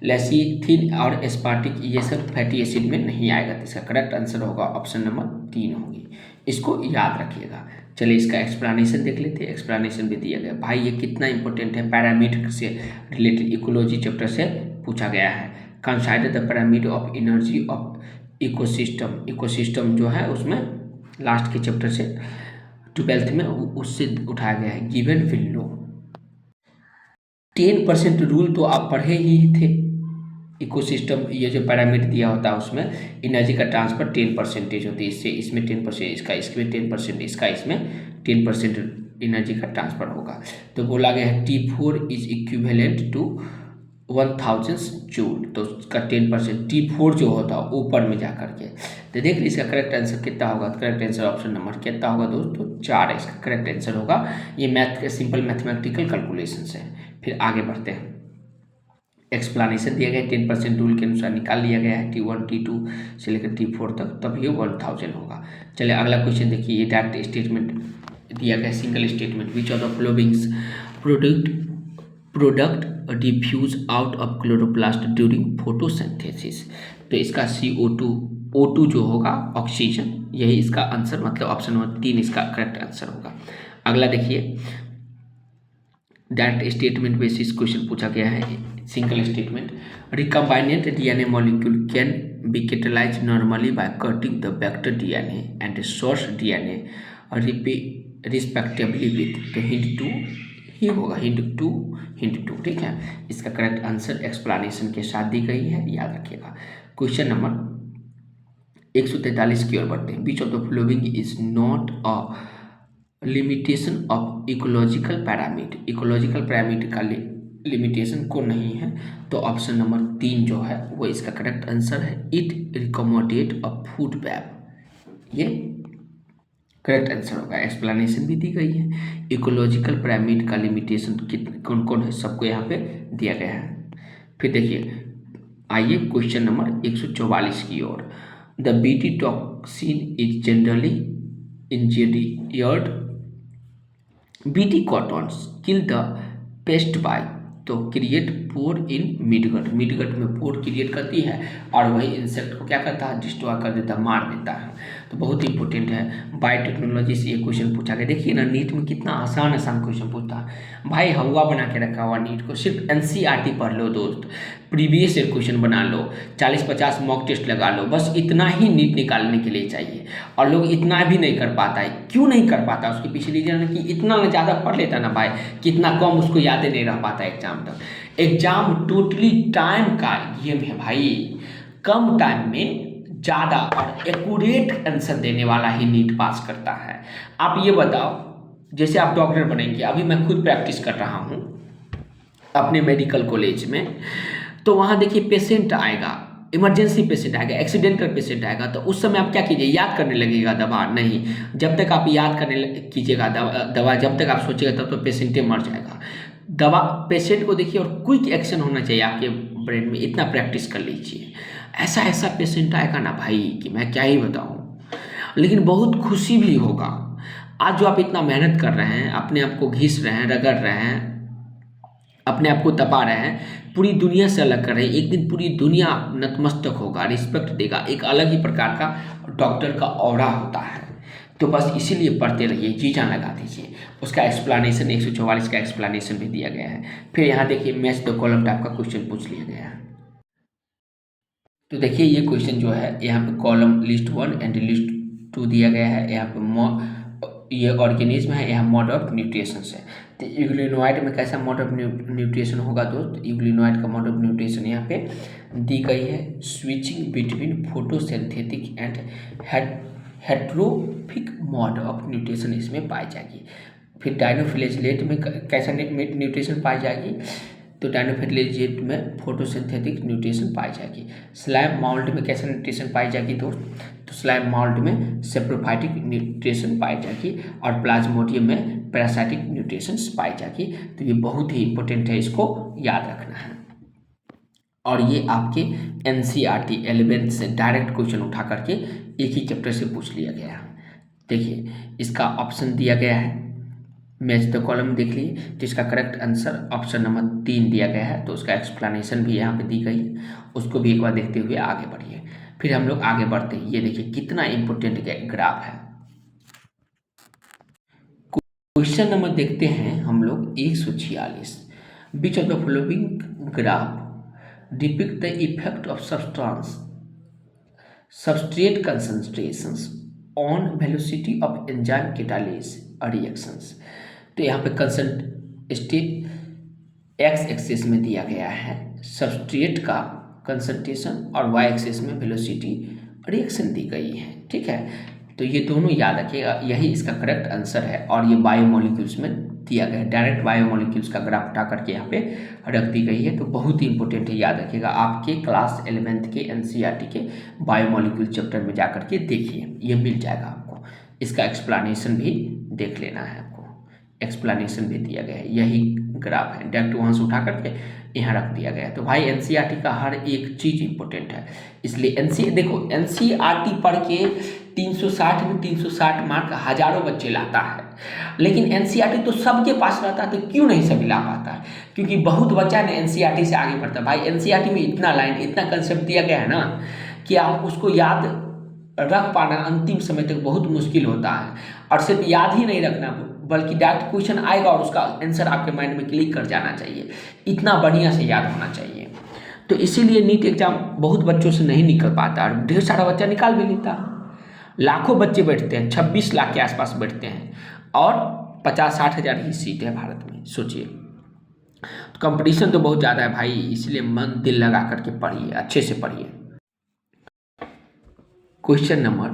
lecithin और एस्पार्टिक ये सब फैटी एसिड में नहीं आएगा। तो इसका करेक्ट आंसर होगा ऑप्शन नंबर 3 होगी, इसको याद रखिएगा। चलिए इसका एक्सप्लेनेशन देख लेते हैं। एक्सप्लेनेशन भी दिया गया, भाई ये कितना इंपॉर्टेंट है, पैरामीटर से रिलेटेड इकोलॉजी चैप्टर से पूछा गया है। Consider the pyramid of energy of ecosystem. Ecosystem जो है उसमें लास्ट के चैप्टर से 12th में उससे उठाया गया है। गिवन विलो 10% रूल तो आप पढ़े ही थे। इकोसिस्टम ये जो पैरामीटर दिया होता है उसमें एनर्जी का ट्रांसफर 10% होती है, इससे इसमें 10%, इसका इसमें 10%, इसका इसमें 10% एनर्जी का ट्रांसफर होगा। तो बोला गया है T4 is equivalent to 1000 joule, तो उसका 10% T4 जो होता है ऊपर में जा करके। तो देख लीजिए इसका करेक्ट आंसर कितना होगा। करेक्ट आंसर ऑप्शन नंबर कितना होगा दोस्तों, 4 है इसका करेक्ट आंसर होगा। ये मैथ के सिंपल मैथमेटिकल कैलकुलेशन है। फिर आगे बढ़ते हैं, एक्सप्लेनेशन दिया गया है 10% रूल के अनुसार निकाल लिया गया है T1 T2 से लेकर T4 तक, तब ये 1000 होगा। चलिए अगला क्वेश्चन देखिए, ये डायरेक्ट स्टेटमेंट दिया गया, single statement, which of the following product diffuse out of chloroplast during photosynthesis. तो इसका CO2 O2 जो होगा ऑक्सीजन, यही इसका आंसर, मतलब ऑप्शन नंबर 3 इसका करेक्ट आंसर होगा। अगला देखिए, डायरेक्ट स्टेटमेंट बेसिस क्वेश्चन पूछा गया है, single statement, recombinant DNA molecule can be catalyzed normally by cutting the vector DNA and source DNA respectively with। तो हिंट 2 ही होगा, हिंट 2, ठीक है। इसका करेक्ट आंसर एक्सप्लेनेशन के साथ दी गई है, याद रखिएगा। क्वेश्चन नंबर 143 की ओर बढ़ते हैं, विच of the following is not a limitation of ecological parameter. Ecological parameter का लिमिटेशन को नहीं है, तो ऑप्शन नंबर 3 जो है वो इसका करेक्ट आंसर है। इट रिकमोडेट अ फूड वेब, ये करेक्ट आंसर होगा। एक्सप्लेनेशन भी दी गई है। इकोलॉजिकल पिरामिड का लिमिटेशन कौन कौन है, सबको यहाँ पे दिया गया है। फिर देखिए आइए क्वेश्चन नंबर 144 की ओर, the BT toxin is generally engineered BT cottons kill the pest by, to create pore in midgut. Midgut में पोर क्रिएट करती है और वही इंसेक्ट को क्या करता है, डिस्ट्रॉय कर देता है, मार देता है। तो बहुत इंपॉर्टेंट है, बायोटेक्नोलॉजी से ये क्वेश्चन पूछा गया। देखिए ना नीट में कितना आसान क्वेश्चन पूछता है भाई, हवा बना के रखा हुआ नीट को। सिर्फ NCERT पढ़ लो दोस्त, प्रीवियस ईयर क्वेश्चन बना लो, 40-50 मॉक टेस्ट लगा लो, बस इतना ही नीट निकालने के लिए चाहिए। और लोग इतना भी नहीं कर पाता है, क्यों नहीं कर पाता, उसके पीछे रीजन है कि इतना ज़्यादा पढ़ लेता ना भाई, कितना कम उसको याद नहीं रह पाता एग्जाम तक। एग्जाम टोटली टाइम का गेम है भाई, कम टाइम में ज़्यादा और एक्यूरेट आंसर देने वाला ही नीट पास करता है। आप ये बताओ, जैसे आप डॉक्टर बनेंगे, अभी मैं खुद प्रैक्टिस कर रहा हूँ, अपने मेडिकल कॉलेज में, तो वहाँ देखिए पेशेंट आएगा, इमरजेंसी पेशेंट आएगा, एक्सीडेंटल पेशेंट आएगा, तो उस समय आप क्या कीजिए, याद करने लगेगा दवा नहीं। जब तक आप याद करने कीजिएगा दवा जब तक आप सोचिएगा तब तो पेशेंटे मर जाएगा। दवा पेशेंट को देखिए और क्विक एक्शन होना चाहिए आपके ब्रेन में, इतना प्रैक्टिस कर लीजिए। ऐसा ऐसा पेशेंट आएगा ना भाई कि मैं क्या ही बताऊँ, लेकिन बहुत खुशी भी होगा। आज जो आप इतना मेहनत कर रहे हैं, अपने आप को घिस रहे हैं, रगड़ रहे हैं, अपने आप को तपा रहे हैं, पूरी दुनिया से अलग कर रहे हैं, एक दिन पूरी दुनिया नतमस्तक होगा, रिस्पेक्ट देगा, एक अलग ही प्रकार का डॉक्टर का ऑरा होता है। तो बस इसीलिए पढ़ते रहिए, जी जान लगा दीजिए। उसका एक्सप्लेनेशन 144 का एक्सप्लेनेशन भी दिया गया है। फिर यहाँ देखिए मैच द कॉलम टाइप का क्वेश्चन पूछ लिया गया है। तो देखिए ये क्वेश्चन जो है यहाँ पे कॉलम लिस्ट 1 एंड लिस्ट 2 दिया गया है। यहाँ पे ये ऑर्गेनिज्म है, यहाँ मोड ऑफ न्यूट्रिशन है। तो यूग्लिनोइड में कैसा मोड ऑफ न्यूट्रिशन होगा दोस्त, यूग्लिनोइड का मोड ऑफ न्यूट्रिशन यहाँ पे दी गई है, switching between photosynthetic and heterotrophic mode of nutrition इसमें पाई जाएगी। फिर डायनोफ्लैजेलेट में कैसा न्यूट्रिशन पाई जाएगी, तो डायनोफ्लैजेलेट में फोटोसिंथेटिक न्यूट्रिशन पाई जाएगी। स्लाइम माउल्ट में कैसा न्यूट्रिशन पाई जाएगी दोस्त, तो स्लाइम माउल्ट में सेप्रोफाइटिक न्यूट्रिशन पाई जाएगी, और प्लाज्मोडियम में पैरासाइटिक न्यूट्रिशन पाई जाएगी। तो ये बहुत ही इंपॉर्टेंट है, इसको याद रखना है। और ये आपके NCERT 11th से डायरेक्ट क्वेश्चन उठा करके एक ही चैप्टर से पूछ लिया गया है। देखिए इसका ऑप्शन दिया गया है, मैच द कॉलम देख लीजिए। तो इसका करेक्ट आंसर ऑप्शन नंबर 3 दिया गया है। तो उसका एक्सप्लेनेशन भी यहाँ पे दी गई है, उसको भी एक बार देखते हुए आगे बढ़िए। फिर हम लोग आगे बढ़ते हैं, ये देखिए कितना इंपॉर्टेंट ग्राफ है। क्वेश्चन नंबर देखते हैं हम लोग 146। विच of the following graph depict the effect of substrate concentrations on velocity of enzyme catalase reactions। तो यहाँ पे कंसंट्रेट एक्स एक्सिस में दिया गया है सबस्ट्रेट का कंसंट्रेशन, और वाई एक्सिस में वेलोसिटी रिएक्शन दी गई है। ठीक है, तो ये दोनों याद रखिएगा, यही इसका करेक्ट आंसर है। और ये बायोमोलिक्यूल्स में दिया गया है, डायरेक्ट बायोमोलिक्यूल्स का ग्राफ उठा करके यहाँ पे रख दी गई है। तो बहुत ही इंपॉर्टेंट है, याद रखिएगा। आपके क्लास 11th के NCERT के बायोमोलिक्यूल चैप्टर में जाकर के देखिए, ये मिल जाएगा आपको। इसका एक्सप्लेनेशन भी देख लेना है, आपको एक्सप्लेनेशन भी दिया गया है, यही ग्राफ है, डायरेक्ट वहाँ से उठा करके यहाँ रख दिया गया है। तो भाई NCERT का हर एक चीज़ इंपॉर्टेंट है, इसलिए NCERT पढ़ के 360 में 360 मार्क हजारों बच्चे लाता है, लेकिन NCERT तो सबके पास रहता है, तो क्यों नहीं सभी ला पाता है? क्योंकि बहुत बच्चा ने NCERT से आगे बढ़ता है। भाई NCERT में इतना लाइन, इतना कंसेप्ट दिया गया है ना, कि आप उसको याद रख पाना अंतिम समय तक बहुत मुश्किल होता है। और सिर्फ याद ही नहीं रखना, बल्कि डायरेक्ट क्वेश्चन आएगा और उसका आंसर आपके माइंड में क्लिक कर जाना चाहिए, इतना बढ़िया से याद होना चाहिए। तो इसीलिए नीट एग्जाम बहुत बच्चों से नहीं निकल पाता, और ढेर सारा बच्चा निकाल भी लेता है। लाखों बच्चे बैठते हैं, 26 लाख के आसपास बैठते हैं, और 50-60 हज़ार ही सीट है भारत में, सोचिए। तो कंपटीशन तो बहुत ज़्यादा है भाई, इसलिए मन दिल लगा करके पढ़िए, अच्छे से पढ़िए। क्वेश्चन नंबर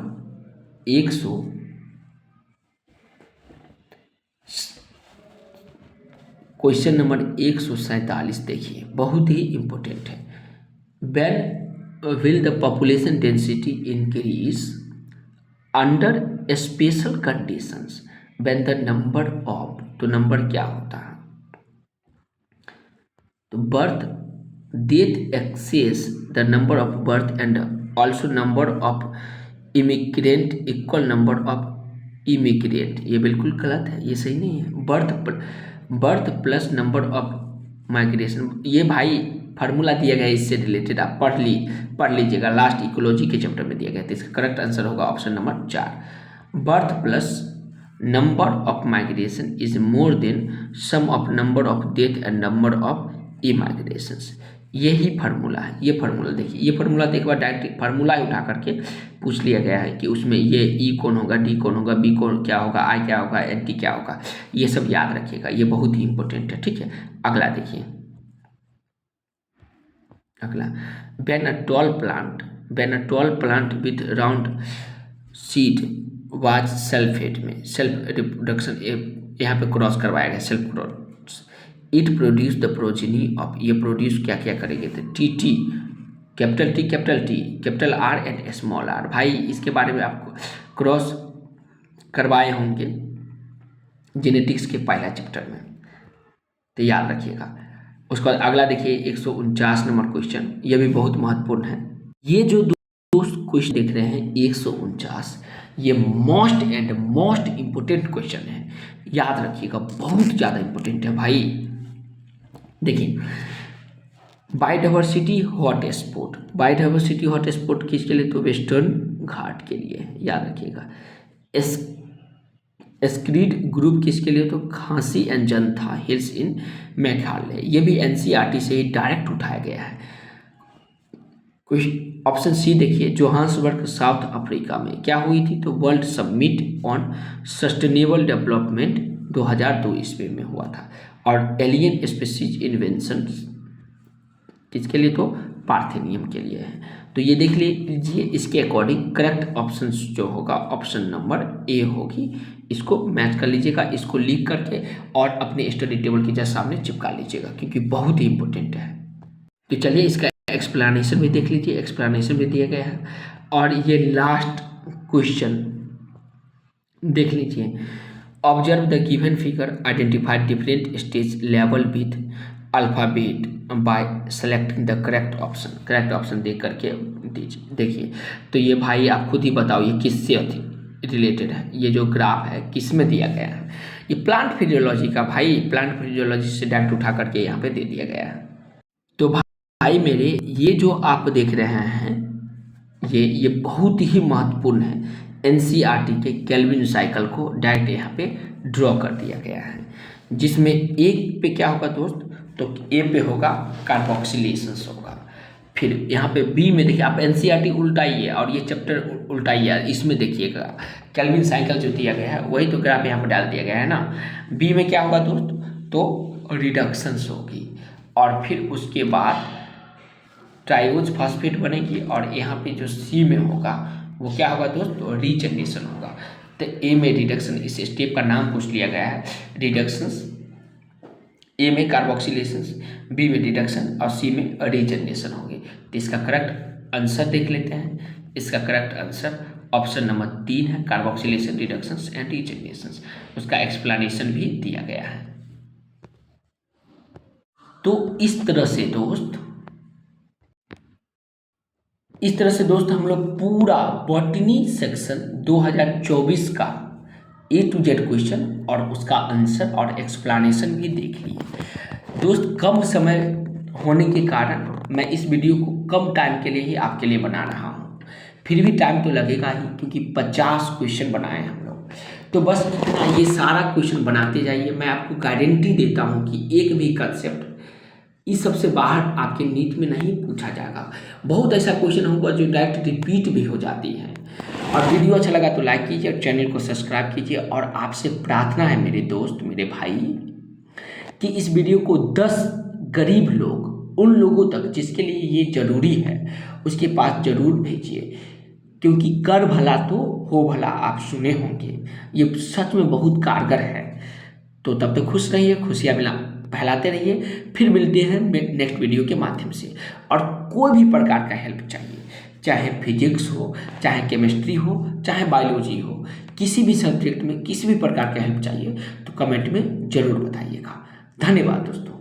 147 देखिए, बहुत ही इंपॉर्टेंट है। When will the population density increase under special conditions when the number of, तो नंबर क्या होता है, तो birth death excess the number of birth and also number of immigrant equal number of immigrant. ये बिल्कुल गलत है, ये सही नहीं है। Birth plus number of migration, ये भाई फार्मूला दिया गया है, इससे रिलेटेड आप पढ़ लीजिएगा, लास्ट इकोलॉजी के चैप्टर में दिया गया। तो इसका करेक्ट आंसर होगा option number 4। Birth plus number of migration is more than sum of number of death and number of emigrations. यही फार्मूला है, ये फार्मूला देखिए, ये फार्मूला तो एक बार डायरेक्ट फार्मूला ही उठा करके पूछ लिया गया है कि उसमें ये ई कौन होगा, डी कौन होगा, बी कौन क्या होगा, आई क्या होगा, एन टी क्या होगा, ये सब याद रखिएगा, ये बहुत ही इंपॉर्टेंट है। ठीक है, अगला देखिए, अगला when a tall plant with round seed was self-fed में, सेल्फ रिप्रोडक्शन यहाँ पे क्रॉस करवाया गया, self cross it produce the progeny of, ये प्रोड्यूस क्या क्या करेंगे, तो T, capital T, capital R and small R. भाई इसके बारे में आपको क्रॉस करवाए होंगे जेनेटिक्स के पहला चैप्टर में, तो याद रखिएगा। उसके बाद अगला देखिए 149 नंबर क्वेश्चन, ये भी बहुत महत्वपूर्ण है। ये जो दोस्त क्वेश्चन देख रहे हैं 149, ये most and most important question है, याद रखिएगा, बहुत ज़्यादा इंपॉर्टेंट है भाई। देखिए, बायोडाइवर्सिटी हॉटस्पॉट, बायोडाइवर्सिटी हॉटस्पॉट किसके लिए, तो वेस्टर्न घाट के लिए, याद रखिएगा। एस्क्रीड ग्रुप किसके लिए, तो खांसी एंड जनथा हिल्स इन मेघालय, ये भी एनसीईआरटी से ही डायरेक्ट उठाया गया है। ऑप्शन सी देखिए, जोहान्सबर्ग साउथ अफ्रीका में क्या हुई थी, तो world summit on sustainable development 2002 ईस्वी में हुआ था। और एलियन स्पीसीज इन्वेंशन किसके लिए, तो पार्थेनियम के लिए है। तो ये देख लीजिए, इसके अकॉर्डिंग करेक्ट ऑप्शन जो होगा ऑप्शन नंबर ए होगी। इसको मैच कर लीजिएगा, इसको लिख करके और अपने स्टडी टेबल के जस्ट सामने चिपका लीजिएगा, क्योंकि बहुत ही इंपॉर्टेंट है। तो चलिए इसका एक्सप्लेनेशन भी देख लीजिए, एक्सप्लेनेशन भी दिया गया है। और ये लास्ट क्वेश्चन देख लीजिए, observe the given figure, identify different stage level with alphabet bye selecting the correct option, correct option देख करके दीजिए। देखिए, तो ये भाई आप खुद ही बताओ ये किससे रिलेटेड है, ये जो ग्राफ है किस में दिया गया है, ये प्लांट फिजियोलॉजी का, भाई प्लांट फिजियोलॉजी से डायरेक्ट उठा करके यहाँ पे दे दिया गया है। तो भाई मेरे, ये जो आप देख रहे हैं ये बहुत ही महत्वपूर्ण है। एनसीईआरटी के केल्विन साइकिल को डायरेक्ट यहाँ पे ड्रॉ कर दिया गया है, जिसमें एक पे क्या होगा दोस्त, तो ए पे होगा कार्बोक्सिलेशंस होगा। फिर यहाँ पे बी में देखिए, आप एनसीईआरटी उल्टाइए और ये चैप्टर उल्टाइए, इसमें देखिएगा केल्विन साइकिल जो दिया गया है वही तो ग्राफ यहाँ पर डाल दिया गया है ना। बी में क्या होगा दोस्त, तो रिडक्शंस होगी, और फिर उसके बाद ट्राइओज फॉस्फेट बनेगी, और यहाँ पे जो सी में होगा वो क्या होगा दोस्त, तो रीजनरेशन होगा। तो ए में रिडक्शन, इस स्टेप का नाम पूछ लिया गया है रिडक्शंस। ए में कार्बोक्सिलेशंस, बी में रिडक्शन और सी में रीजनरेशन होगी। तो इसका करेक्ट आंसर देख लेते हैं। इसका करेक्ट आंसर ऑप्शन नंबर 3 है, कार्बोक्सिलेशन, रिडक्शंस एंड रीजनरेशंस। उसका एक्सप्लेनेशन भी दिया गया है। तो इस तरह से दोस्त हम लोग पूरा बॉटनी सेक्शन 2024 का A to Z क्वेश्चन और उसका आंसर और एक्सप्लेनेशन भी देख लिए। दोस्त कम समय होने के कारण मैं इस वीडियो को कम टाइम के लिए ही आपके लिए बना रहा हूँ, फिर भी टाइम तो लगेगा ही, क्योंकि 50 क्वेश्चन बनाए हम लोग। तो बस इतना, ये सारा क्वेश्चन बनाते जाइए। मैं आपको गारंटी देता हूँ कि एक भी कंसेप्ट इस सबसे बाहर आपके नीट में नहीं पूछा जाएगा। बहुत ऐसा क्वेश्चन होगा जो डायरेक्ट रिपीट भी हो जाती है। और वीडियो अच्छा लगा तो लाइक कीजिए और चैनल को सब्सक्राइब कीजिए। और आपसे प्रार्थना है मेरे दोस्त, मेरे भाई, कि इस वीडियो को 10 गरीब लोग, उन लोगों तक जिसके लिए ये ज़रूरी है, उसके पास ज़रूर भेजिए, क्योंकि कर भला तो हो भला आप सुने होंगे, ये सच में बहुत कारगर है। तो तब तक खुश रहिए, खुशियाँ मिला फैलाते रहिए। फिर मिलते हैं नेक्स्ट वीडियो के माध्यम से। और कोई भी प्रकार का हेल्प चाहिए, चाहे फिजिक्स हो, चाहे केमिस्ट्री हो, चाहे बायोलॉजी हो, किसी भी सब्जेक्ट में किसी भी प्रकार का हेल्प चाहिए तो कमेंट में ज़रूर बताइएगा। धन्यवाद दोस्तों।